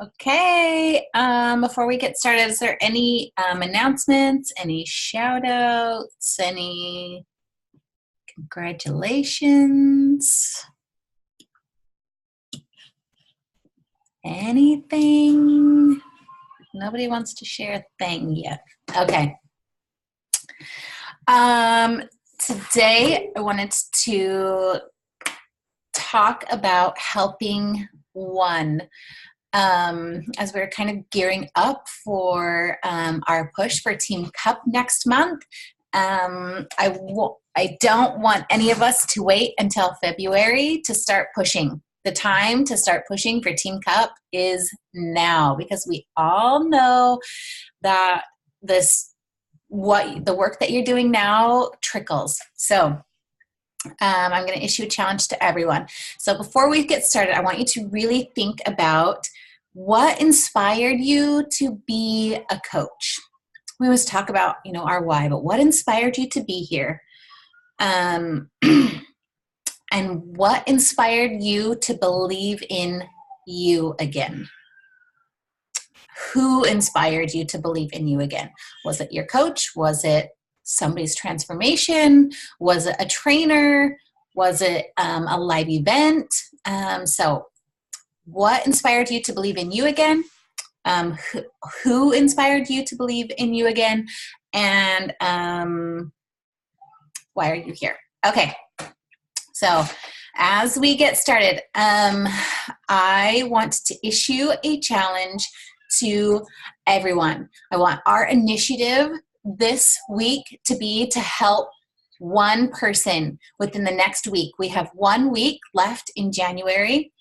Okay, before we get started, is there any announcements, any shout outs, any congratulations, anything? Nobody wants to share a thing yet. Okay. Today I wanted to talk about helping one. As we're kind of gearing up for our push for Team Cup next month. I don't want any of us to wait until February to start pushing. The time to start pushing for Team Cup is now, because we all know that the work that you're doing now trickles. So I'm going to issue a challenge to everyone. So before we get started, I want you to really think about what inspired you to be a coach. We always talk about, our why, but what inspired you to be here? And what inspired you to believe in you again? Who inspired you to believe in you again? Was it your coach? Was it somebody's transformation? Was it a trainer? Was it a live event? So what inspired you to believe in you again? Who inspired you to believe in you again? And why are you here? Okay, so as we get started, I want to issue a challenge to everyone. I want our initiative this week to be to help one person within the next week. We have 1 week left in January,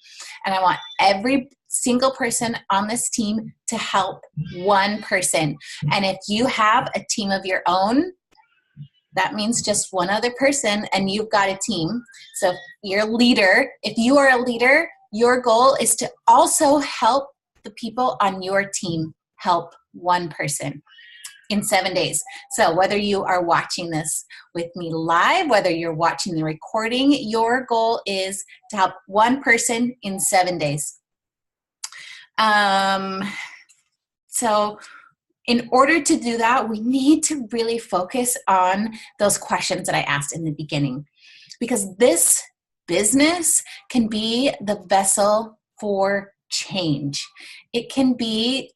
and I want every single person on this team to help one person. And if you have a team of your own, that means just one other person and you've got a team. So if you are a leader, your goal is to also help the people on your team help one person in 7 days. So whether you are watching this with me live, whether you're watching the recording, your goal is to help one person in 7 days. So in order to do that, we need to really focus on those questions that I asked in the beginning, because this business can be the vessel for change. It can be,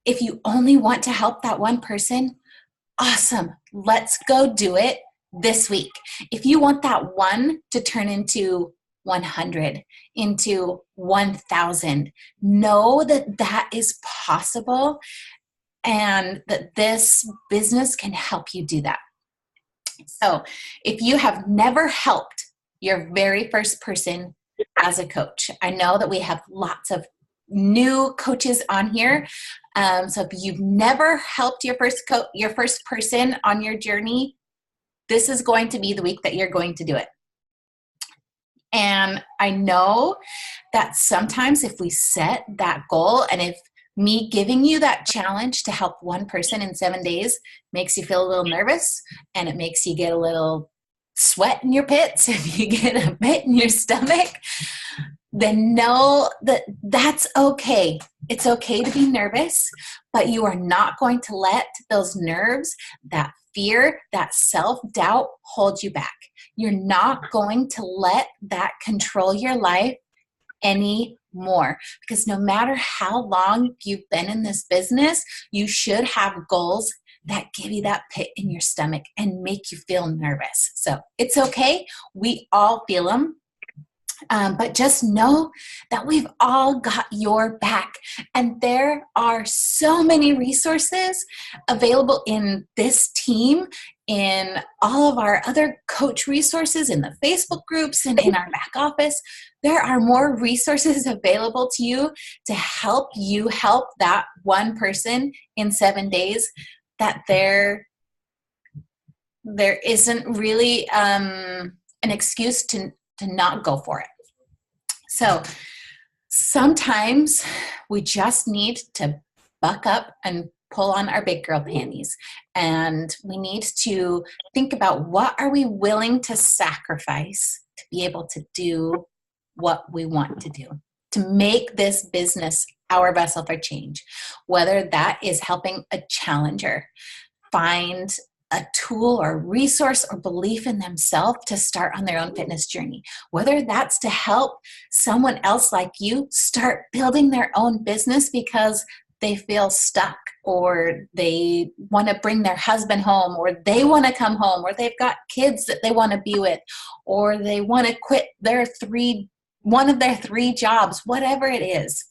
if you only want to help that one person, awesome, let's go do it this week. If you want that one to turn into 100, into 1,000, know that that is possible and that this business can help you do that. So if you have never helped your very first person as a coach, I know that we have lots of new coaches on here. So if you've never helped your first person on your journey, this is going to be the week that you're going to do it. And I know that sometimes if we set that goal, and if me giving you that challenge to help one person in 7 days makes you feel a little nervous, and it makes you get a little sweat in your pits, if you get a pit in your stomach, then know that that's okay. It's okay to be nervous, but you are not going to let those nerves, that fear, that self-doubt hold you back. You're not going to let that control your life anymore, because no matter how long you've been in this business, you should have goals that give you that pit in your stomach and make you feel nervous. So it's okay. We all feel them. But just know that we've all got your back. And there are so many resources available in this team, in all of our other coach resources, in the Facebook groups, and in our back office. There are more resources available to you to help you help that one person in 7 days, that there isn't really an excuse to not go for it. So sometimes we just need to buck up and pull on our big girl panties, and we need to think about, what are we willing to sacrifice to be able to do what we want to do, to make this business our vessel for change, whether that is helping a challenger find a tool or resource or belief in themselves to start on their own fitness journey, whether that's to help someone else like you start building their own business because they feel stuck, or they want to bring their husband home, or they want to come home, or they've got kids that they want to be with, or they want to quit one of their 3 jobs, whatever it is.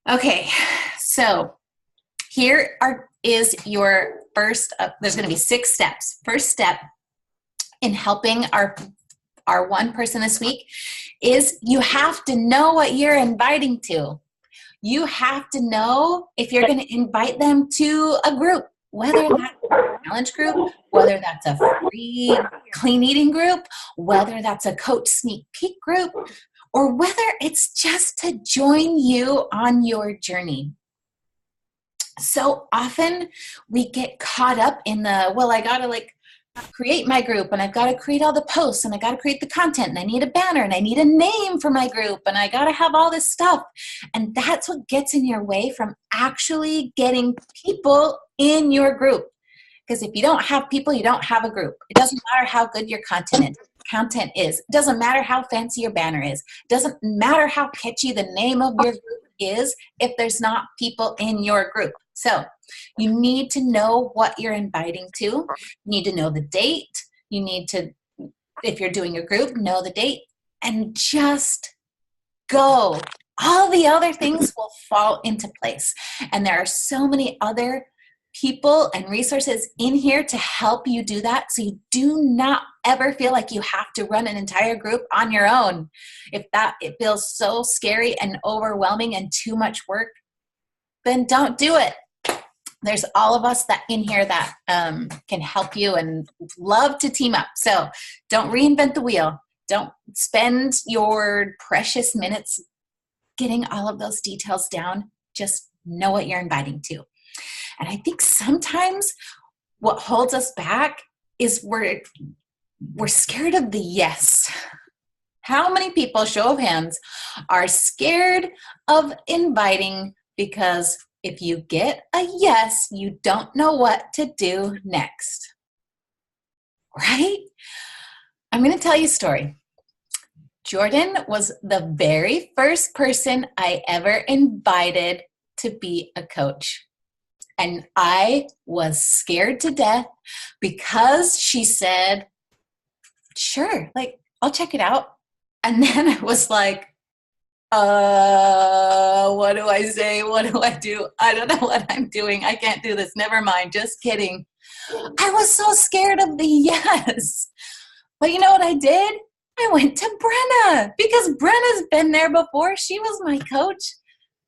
Okay, so here is your first, there's going to be 6 steps. First step in helping our one person this week is you have to know what you're inviting to. You have to know if you're going to invite them to a group, whether that's a challenge group, whether that's a free clean eating group, whether that's a coach sneak peek group, or whether it's just to join you on your journey. So often we get caught up in well, I got to create my group, and I've got to create all the posts, and I got to create the content, and I need a banner, and I need a name for my group, and I got to have all this stuff. And that's what gets in your way from actually getting people in your group. Because if you don't have people, you don't have a group. It doesn't matter how good your content is. It doesn't matter how fancy your banner is. It doesn't matter how catchy the name of your group is if there's not people in your group. So you need to know what you're inviting to. You need to know the date. You need to, if you're doing a group, know the date and just go. All the other things will fall into place. And there are so many other people and resources in here to help you do that. So you do not ever feel like you have to run an entire group on your own. If it feels so scary and overwhelming and too much work, then don't do it. There's all of us that in here that can help you and love to team up. So don't reinvent the wheel. Don't spend your precious minutes getting all of those details down. Just know what you're inviting to. And I think sometimes what holds us back is we're scared of the yes. How many people, show of hands, are scared of inviting because if you get a yes, you don't know what to do next? Right? I'm going to tell you a story. Jordan was the very first person I ever invited to be a coach. And I was scared to death because she said, sure, I'll check it out. And then I was like, what do I say? What do I do? I don't know what I'm doing. I can't do this. Never mind. Just kidding. I was so scared of the yes. But you know what I did? I went to Brenna because Brenna's been there before. She was my coach.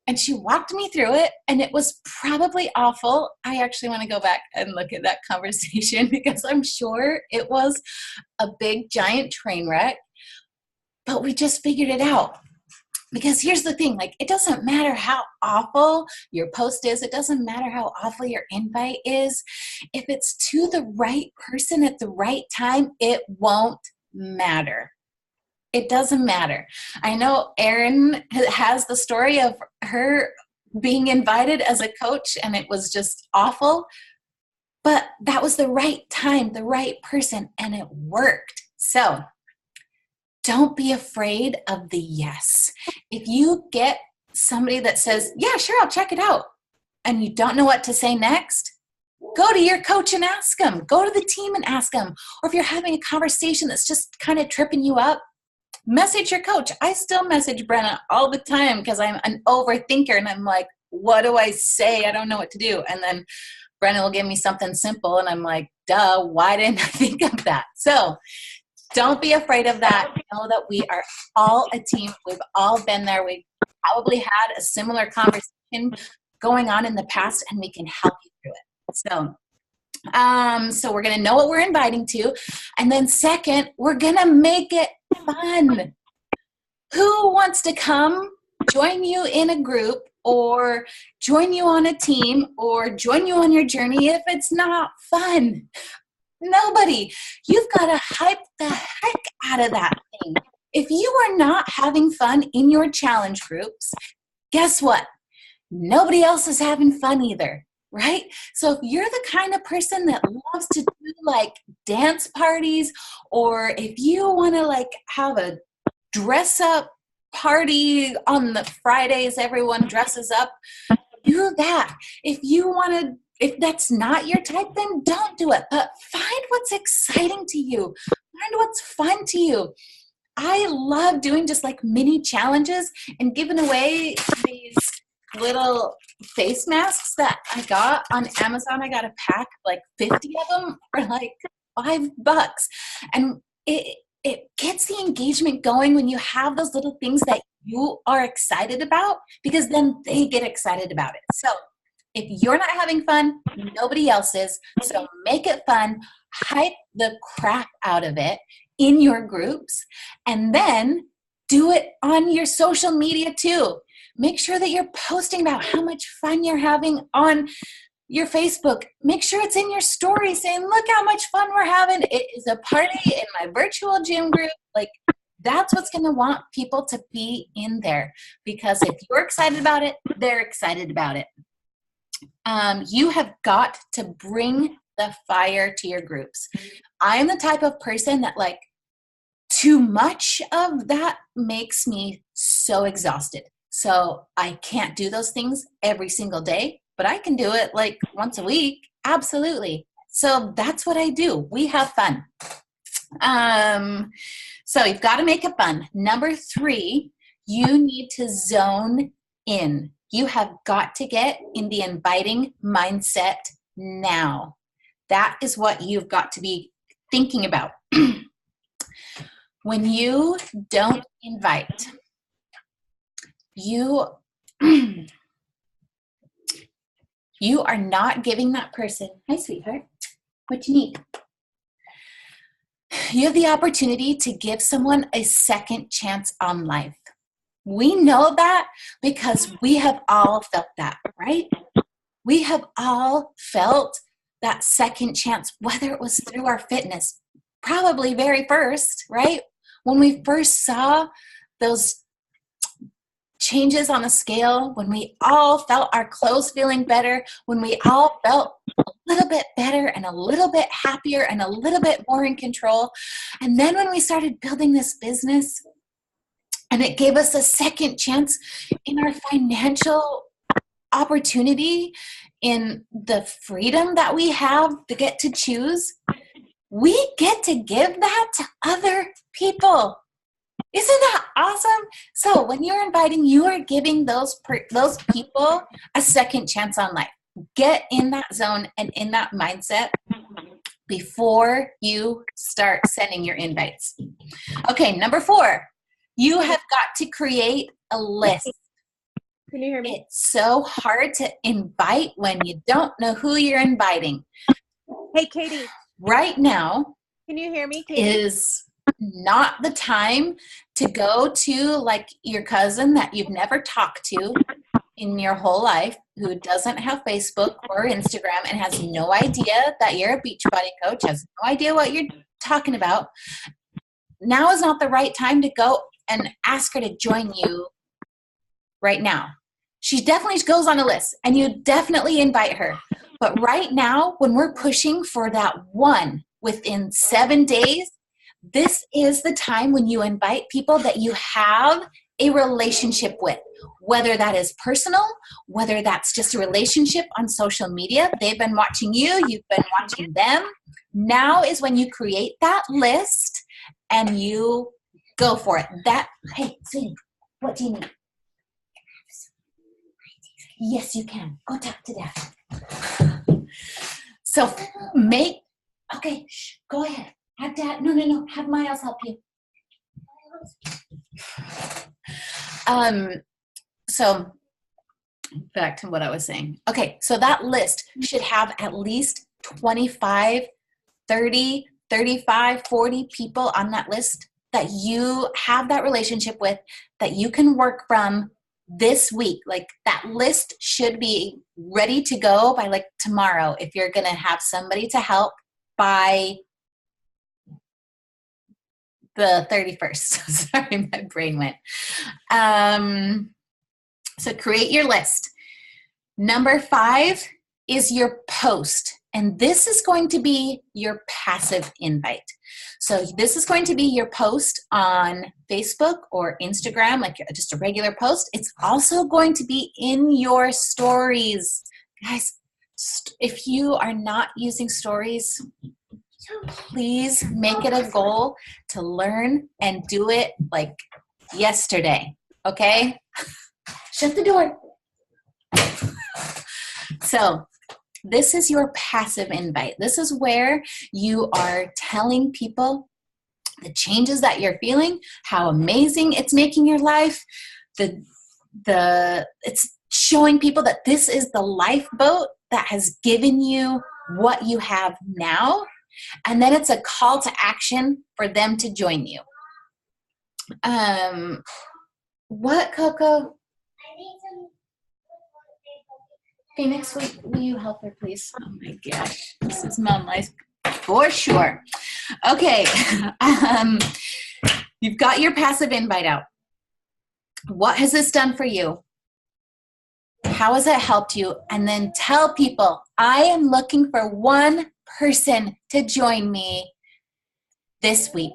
And she walked me through it, and it was probably awful. I actually want to go back and look at that conversation because I'm sure it was a big, giant train wreck. But we just figured it out. Because here's the thing, it doesn't matter how awful your post is. It doesn't matter how awful your invite is. If it's to the right person at the right time, it won't matter. It doesn't matter. I know Erin has the story of her being invited as a coach, and it was just awful. But that was the right time, the right person, and it worked. So don't be afraid of the yes. If you get somebody that says, yeah, sure, I'll check it out, and you don't know what to say next, go to your coach and ask them. Go to the team and ask them. Or if you're having a conversation that's just kind of tripping you up, message your coach. I still message Brenna all the time because I'm an overthinker, and I'm like, what do I say? I don't know what to do. And then Brenna will give me something simple, and I'm like, duh, why didn't I think of that? So don't be afraid of that. Know that we are all a team. We've all been there. We've probably had a similar conversation going on in the past, and we can help you through it. So we're going to know what we're inviting to. And then second, we're going to make it fun. Who wants to come join you in a group or join you on a team or join you on your journey if it's not fun? Nobody. You've got to hype the heck out of that thing. If you are not having fun in your challenge groups, guess what? Nobody else is having fun either, right? So if you're the kind of person that loves to do like dance parties, or if you want to like have a dress up party on the Fridays, everyone dresses up, do that. If you want to, if that's not your type, then don't do it. But find what's exciting to you. Find what's fun to you. I love doing just like mini challenges and giving away these little face masks that I got on Amazon. I got a pack, like 50 of them for like $5. And it gets the engagement going when you have those little things that you are excited about, because then they get excited about it. So if you're not having fun, nobody else is. So make it fun, hype the crap out of it in your groups, and then do it on your social media too. Make sure that you're posting about how much fun you're having on your Facebook. Make sure it's in your story saying, look how much fun we're having. It is a party in my virtual gym group. Like, that's what's going to want people to be in there, because if you're excited about it, they're excited about it. You have got to bring the fire to your groups. I'm the type of person that like too much of that makes me so exhausted. So I can't do those things every single day, but I can do it like once a week. Absolutely. So that's what I do. We have fun. So you've got to make it fun. Number 3, you need to zone in. You have got to get in the inviting mindset now. That is what you've got to be thinking about. When you don't invite, you are not giving that person, hi sweetheart, what you need? You have the opportunity to give someone a second chance on life. We know that because we have all felt that, right? We have all felt that second chance, whether it was through our fitness, probably very first, right? When we first saw those changes on the scale, when we all felt our clothes feeling better, when we all felt a little bit better and a little bit happier and a little bit more in control. And then when we started building this business, and it gave us a second chance in our financial opportunity, in the freedom that we have to get to choose, we get to give that to other people. Isn't that awesome? So when you're inviting, you are giving those people a second chance on life. Get in that zone and in that mindset before you start sending your invites. Okay, number 4, you have got to create a list. Can you hear me? It's so hard to invite when you don't know who you're inviting. Hey, Katie. Right now, can you hear me, Katie? Is not the time to go to like your cousin that you've never talked to in your whole life, who doesn't have Facebook or Instagram and has no idea that you're a Beachbody coach, has no idea what you're talking about. Now is not the right time to go and ask her to join you right now. She definitely goes on a list and you definitely invite her. But right now, when we're pushing for that one within 7 days, this is the time when you invite people that you have a relationship with, whether that is personal, whether that's just a relationship on social media. They've been watching you, you've been watching them. Now is when you create that list and you go for it. Hey, sweetie, what do you need? Yes, you can. Go talk to Dad. So okay, go ahead. Have Dad, no, have Miles help you. So back to what I was saying. Okay, so that list should have at least 25, 30, 35, 40 people on that list that you have that relationship with, that you can work from this week. Like, that list should be ready to go by like tomorrow if you're going to have somebody to help by the 31st. Sorry, my brain went. So create your list. Number 5 is your post. And this is going to be your passive invite. So this is going to be your post on Facebook or Instagram, like just a regular post. It's also going to be in your stories. Guys, if you are not using stories, please make it a goal to learn and do it like yesterday, okay? Shut the door. So this is your passive invite. This is where you are telling people the changes that you're feeling, how amazing it's making your life. It's showing people that this is the lifeboat that has given you what you have now. And then it's a call to action for them to join you. What, Coco? Phoenix, will you help her, please? Oh my gosh, this is mom life for sure. Okay, you've got your passive invite out. What has this done for you? How has it helped you? And then tell people, I am looking for one person to join me this week.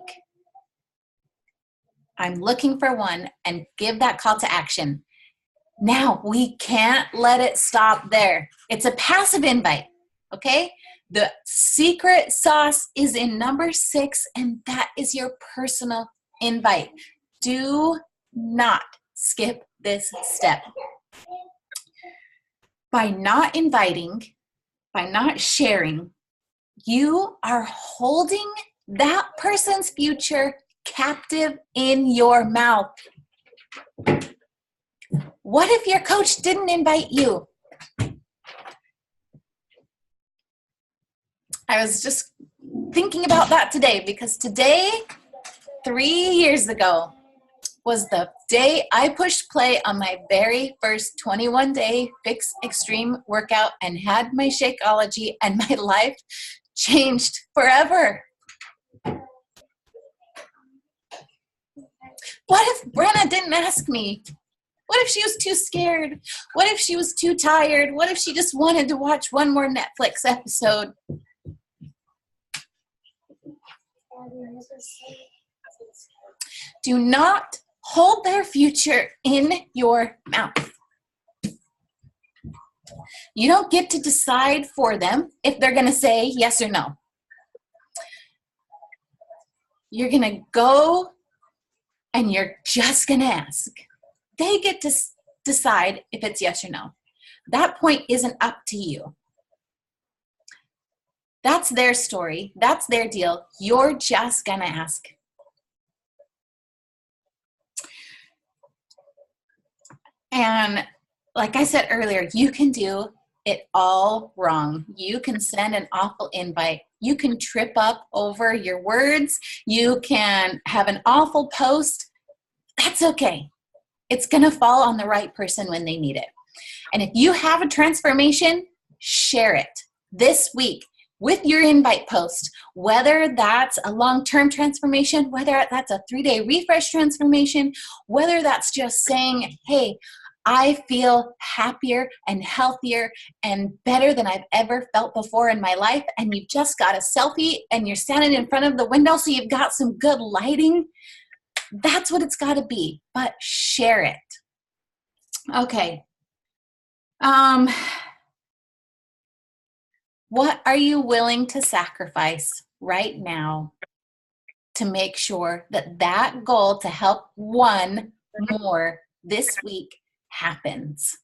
I'm looking for one, and give that call to action. Now, we can't let it stop there. It's a passive invite, okay? The secret sauce is in number 6, and that is your personal invite. Do not skip this step. By not inviting, by not sharing, you are holding that person's future captive in your mouth. What if your coach didn't invite you? I was just thinking about that today, because today, 3 years ago, was the day I pushed play on my very first 21-day Fix Extreme workout and had my Shakeology, and my life changed forever. What if Brenna didn't ask me? What if she was too scared? What if she was too tired? What if she just wanted to watch one more Netflix episode? Do not hold their future in your mouth. You don't get to decide for them if they're going to say yes or no. You're going to go and you're just going to ask. They get to decide if it's yes or no. That point isn't up to you. That's their story. That's their deal. You're just going to ask. And like I said earlier, you can do it all wrong. You can send an awful invite. You can trip up over your words. You can have an awful post. That's okay. It's going to fall on the right person when they need it. And if you have a transformation, share it this week with your invite post, whether that's a long-term transformation, whether that's a 3-day refresh transformation, whether that's just saying, hey, I feel happier and healthier and better than I've ever felt before in my life, and you've just got a selfie and you're standing in front of the window so you've got some good lighting. That's what it's got to be, but share it. Okay. What are you willing to sacrifice right now to make sure that that goal to help one more this week happens?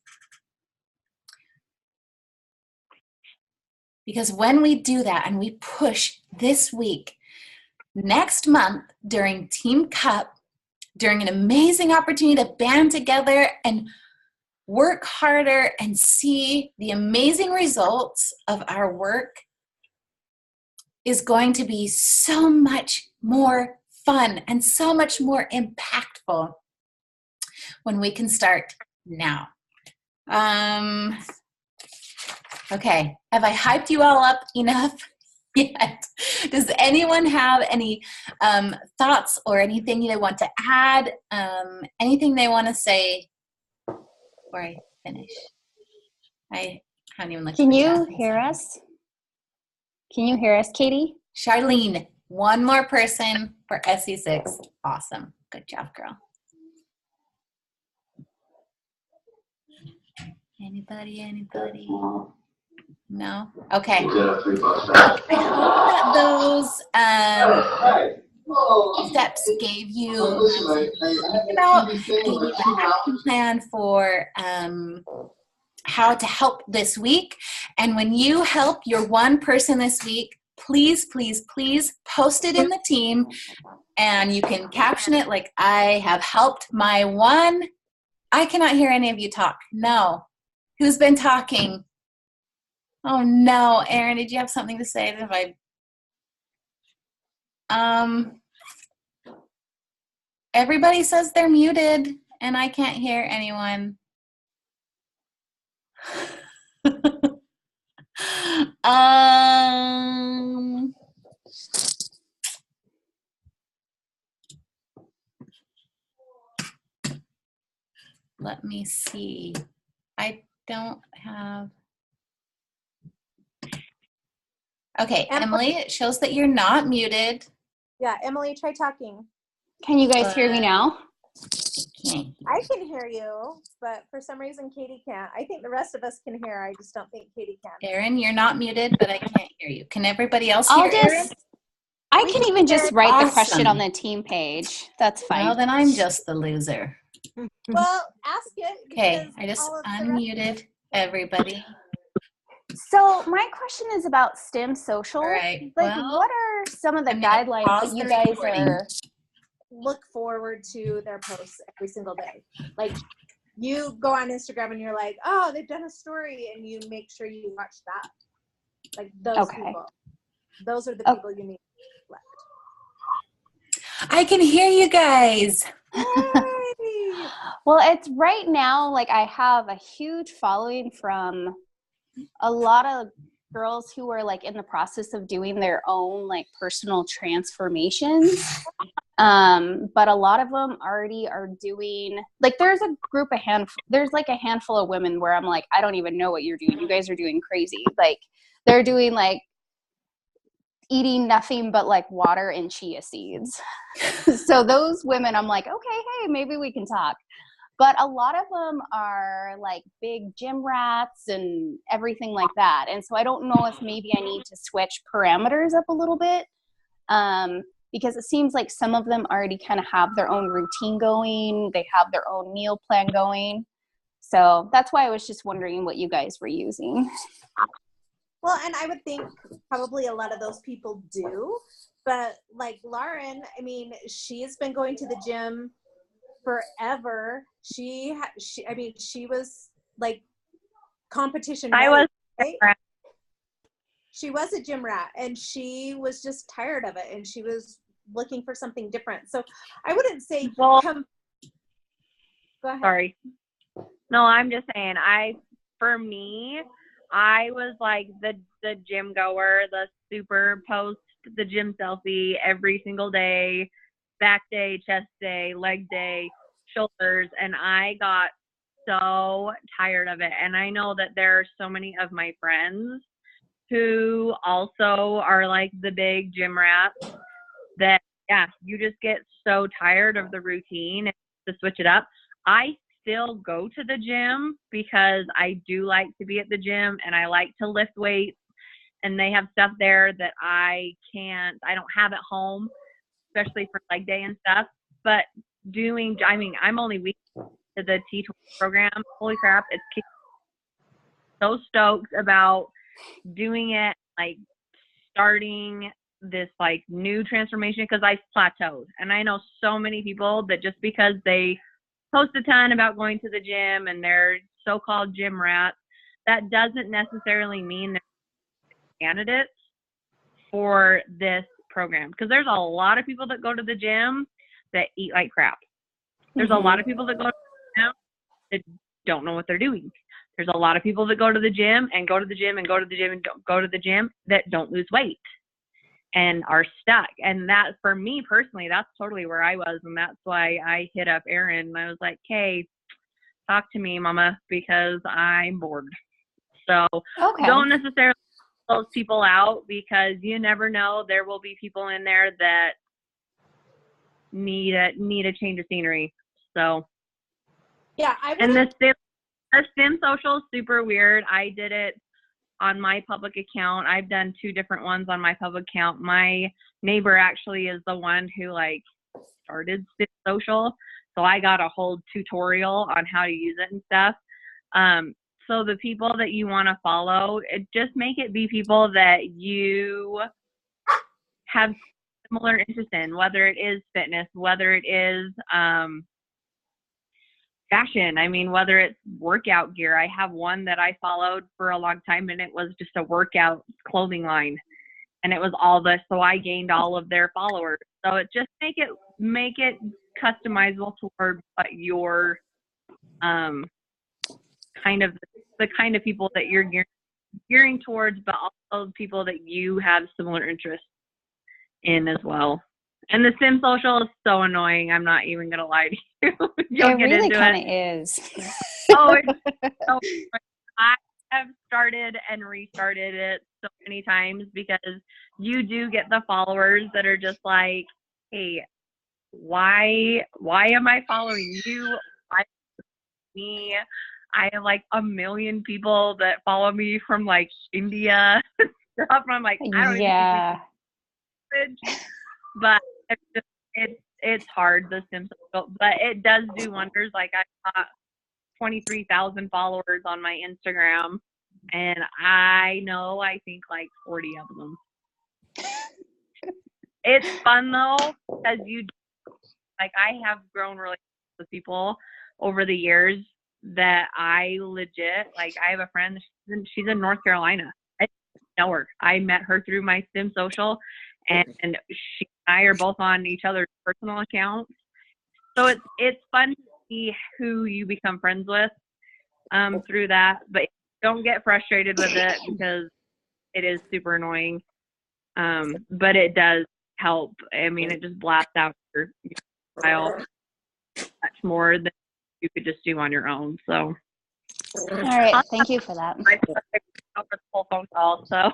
Because when we do that and we push this week, next month during Team Cup, during an amazing opportunity to band together and work harder and see the amazing results of our work, is going to be so much more fun and so much more impactful when we can start now. Okay, have I hyped you all up enough? yet. Does anyone have any thoughts or anything they want to add? Anything they want to say before I finish? I haven't even looked at Can the you chat. hear us? Can you hear us, Katie? Charlene, one more person for SE6. Awesome. Good job, girl. Anybody? No? Okay. I hope that those steps gave you something to think about, gave you an action plan for how to help this week. And when you help your one person this week, please post it in the team, and you can caption it like, I have helped my one. I cannot hear any of you talk. No. Who's been talking? Oh no, Erin, did you have something to say? Everybody says they're muted and I can't hear anyone. Let me see. I don't have. Okay, Emily, it shows that you're not muted. Yeah, Emily, try talking. Can you guys hear me now? I can hear you, but for some reason Katie can't. I think the rest of us can hear. I just don't think Katie can. Erin, you're not muted, but I can't hear you. Can everybody else hear Erin? I can even just write the question on the team page. That's fine. Well, then I'm just the loser. Well, ask it. Okay, I just unmuted everybody. So my question is about STEM social. All right. Like, what are some of the guidelines that you guys are? Look forward to their posts every single day. Like, you go on Instagram and you're like, oh, they've done a story, and you make sure you watch that. Like those people. Those are the people you need to select. I can hear you guys. Well, it's right now, like, I have a huge following from a lot of girls who are like in the process of doing their own like personal transformations. But a lot of them already are doing, like, there's like a handful of women where I'm like, I don't even know what you're doing. You guys are doing crazy. Like, they're doing like eating nothing but like water and chia seeds. So those women, I'm like, okay, hey, maybe we can talk. But a lot of them are like big gym rats and everything like that. And so I don't know if maybe I need to switch parameters up a little bit, because it seems like some of them already kind of have their own routine going. They have their own meal plan going. So that's why I was just wondering what you guys were using. Well, and I would think probably a lot of those people do. But like Lauren, I mean, she has been going to the gym forever. She was like competition. Right? She was a gym rat, and she was just tired of it, and she was looking for something different. So I wouldn't say go ahead. Sorry. No, I'm just saying, for me, I was like the gym goer, the super post the gym selfie every single day, back day, chest day, leg day, shoulders, and I got so tired of it. And I know that there are so many of my friends who also are like the big gym rats that, yeah, you just get so tired of the routine and to switch it up. I still go to the gym because I do like to be at the gym and I like to lift weights, and they have stuff there that I don't have at home, especially for leg day and stuff. But I'm only weak to the T20 program. Holy crap, it's so stoked about doing it, like starting this like new transformation, because I plateaued. And I know so many people that just because they post a ton about going to the gym and they're so-called gym rats, that doesn't necessarily mean they're candidates for this program, because there's a lot of people that go to the gym that eat like crap. There's a lot of people that go to the gym that don't know what they're doing. There's a lot of people that go to the gym and go to the gym and go to the gym and don't go to the gym that don't lose weight. and are stuck. And that, for me personally, that's totally where I was. And that's why I hit up Erin and I was like, hey, talk to me, mama, because I'm bored. So don't necessarily close people out, because you never know. There will be people in there that need a change of scenery. So yeah, and the sim social is super weird. I did it on my public account. I've done 2 different ones on my public account. My neighbor actually is the one who like started sim social, so I got a whole tutorial on how to use it and stuff. So the people that you want to follow, just make it be people that you have similar interest in, whether it is fitness, whether it is fashion. I mean, whether it's workout gear. I have one that I followed for a long time, and it was just a workout clothing line, and it was all this. So I gained all of their followers. So it just make it customizable toward what your kind of the kind of people that you're gearing towards, but also people that you have similar interests in as well. And the sim social is so annoying. I'm not even gonna lie to you. You'll it get really into kind it. of is. Oh, it's so annoying. I have started and restarted it so many times, because you do get the followers that are just like, hey, why am I following you? Why me? I have like 1 million people that follow me from like India stuff. I'm like, I don't even speak but it's hard, the sim social, but it does do wonders. Like I got 23,000 followers on my Instagram, and I think like 40 of them. It's fun though, because I have grown really close with people over the years that I legit, like, I have a friend, she's in North Carolina. I know her. I met her through my sim social, and she and I are both on each other's personal accounts. So it's fun to see who you become friends with through that, but don't get frustrated with it, because it is super annoying. But it does help. I mean, it just blasts out your file much more than you could just do on your own. So all right, thank you for that. For the whole phone call, so.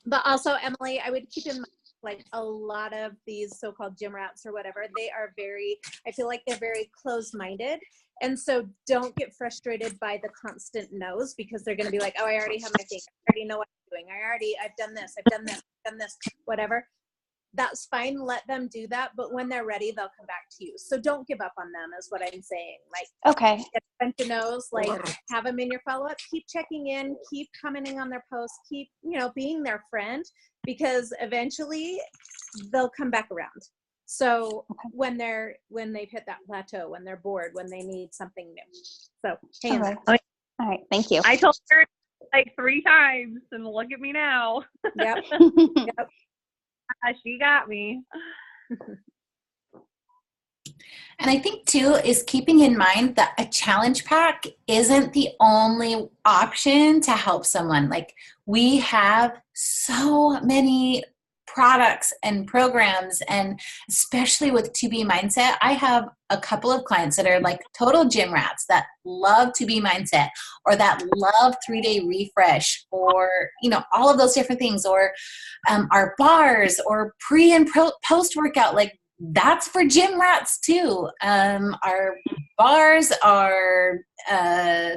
But also, Emily, I would keep in mind, like, a lot of these so-called gym rats or whatever, I feel like they're very closed-minded. And so don't get frustrated by the constant no's, because they're going to be like, oh, I already have my thing. I already know what I'm doing. I've done this, whatever. That's fine. Let them do that. But when they're ready, they'll come back to you. So don't give up on them is what I'm saying. Like, okay, get a bunch of no's, like, have them in your follow-up, keep checking in, keep commenting on their posts, keep, being their friend, because eventually they'll come back around. So when they've hit that plateau, when they're bored, when they need something new. So hang in there. All right, thank you. I told her like 3 times, and look at me now. Yep. Yep. She got me. And I think too is keeping in mind that a challenge pack isn't the only option to help someone. Like, we have so many products and programs, and especially with 2B Mindset, I have a couple of clients that are like total gym rats that love 2B Mindset, or that love 3-day refresh, or all of those different things, or our bars, or pre and post workout. Like, that's for gym rats too. Our bars, our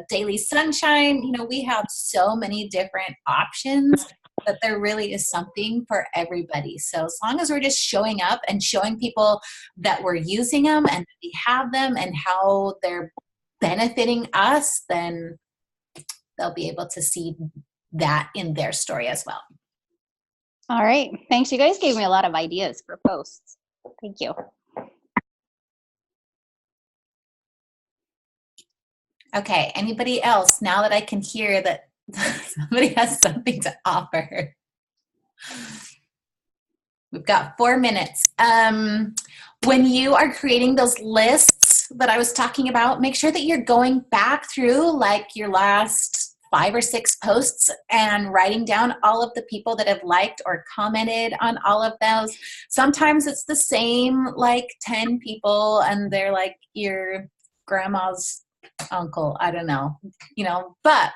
daily sunshine, we have so many different options that there really is something for everybody. So as long as we're just showing up and showing people that we're using them and we have them and how they're benefiting us, then they'll be able to see that in their story as well. All right, thanks. You guys gave me a lot of ideas for posts. Thank you. Okay, anybody else, now that I can hear that somebody has something to offer? We've got 4 minutes. When you are creating those lists that I was talking about, make sure that you're going back through like your last 5 or 6 posts and writing down all of the people that have liked or commented on all of those. Sometimes it's the same like 10 people and they're like your grandma's uncle, I don't know, but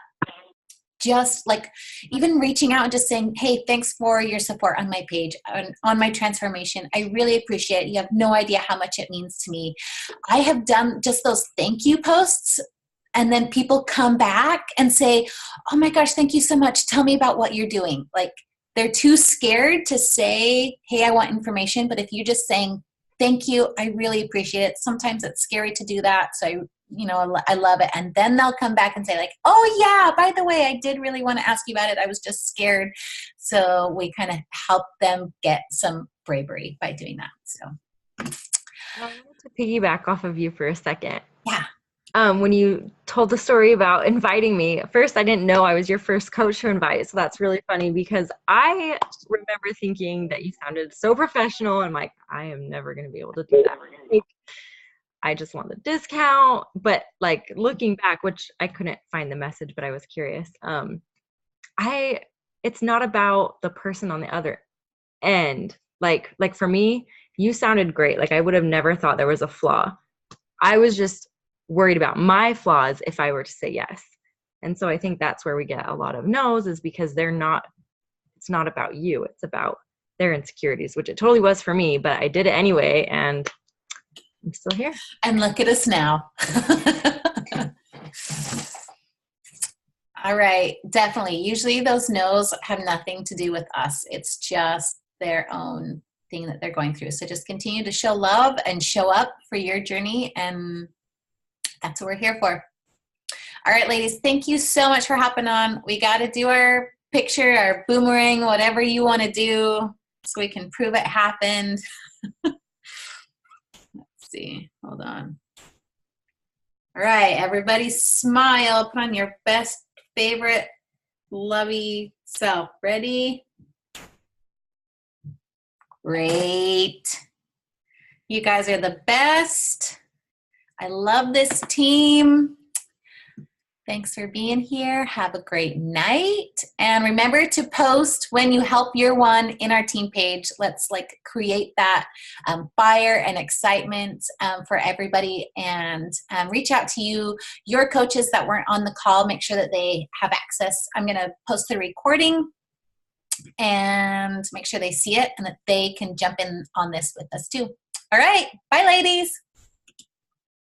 just like even reaching out and just saying, hey, thanks for your support on my page, on my transformation. I really appreciate it. You have no idea how much it means to me. I have done just those thank you posts, and then people come back and say, oh my gosh, thank you so much. Tell me about what you're doing. Like they're too scared to say, hey, I want information. But if you're just saying, thank you, I really appreciate it. Sometimes it's scary to do that. So I love it. And then they'll come back and say like, oh yeah, by the way, I did really want to ask you about it. I was just scared. So we kind of help them get some bravery by doing that. So I wanted to piggyback off of you for a second. Yeah. When you told the story about inviting me, at first I didn't know I was your first coach to invite. So that's really funny because I remember thinking that you sounded so professional. And I'm like, I am never going to be able to do that. I just want the discount. But like looking back, which I couldn't find the message, but I was curious. It's not about the person on the other end. Like for me, you sounded great. Like I would have never thought there was a flaw. I was just worried about my flaws if I were to say yes. And so I think that's where we get a lot of no's, is because it's not about you. It's about their insecurities, which it totally was for me, but I did it anyway. And I'm still here. And look at us now. All right. Definitely. Usually those no's have nothing to do with us. It's just their own thing that they're going through. So just continue to show love and show up for your journey. And that's what we're here for. All right, ladies. Thank you so much for hopping on. We got to do our picture, our boomerang, whatever you want to do so we can prove it happened. See, hold on. All right, everybody smile. Put on your best favorite lovey self. Ready? Great. You guys are the best. I love this team. Thanks for being here. Have a great night. And remember to post when you help your one in our team page. Let's create that fire and excitement for everybody, and reach out to your coaches that weren't on the call. Make sure that they have access. I'm going to post the recording and make sure they see it and that they can jump in on this with us too. All right. Bye, ladies.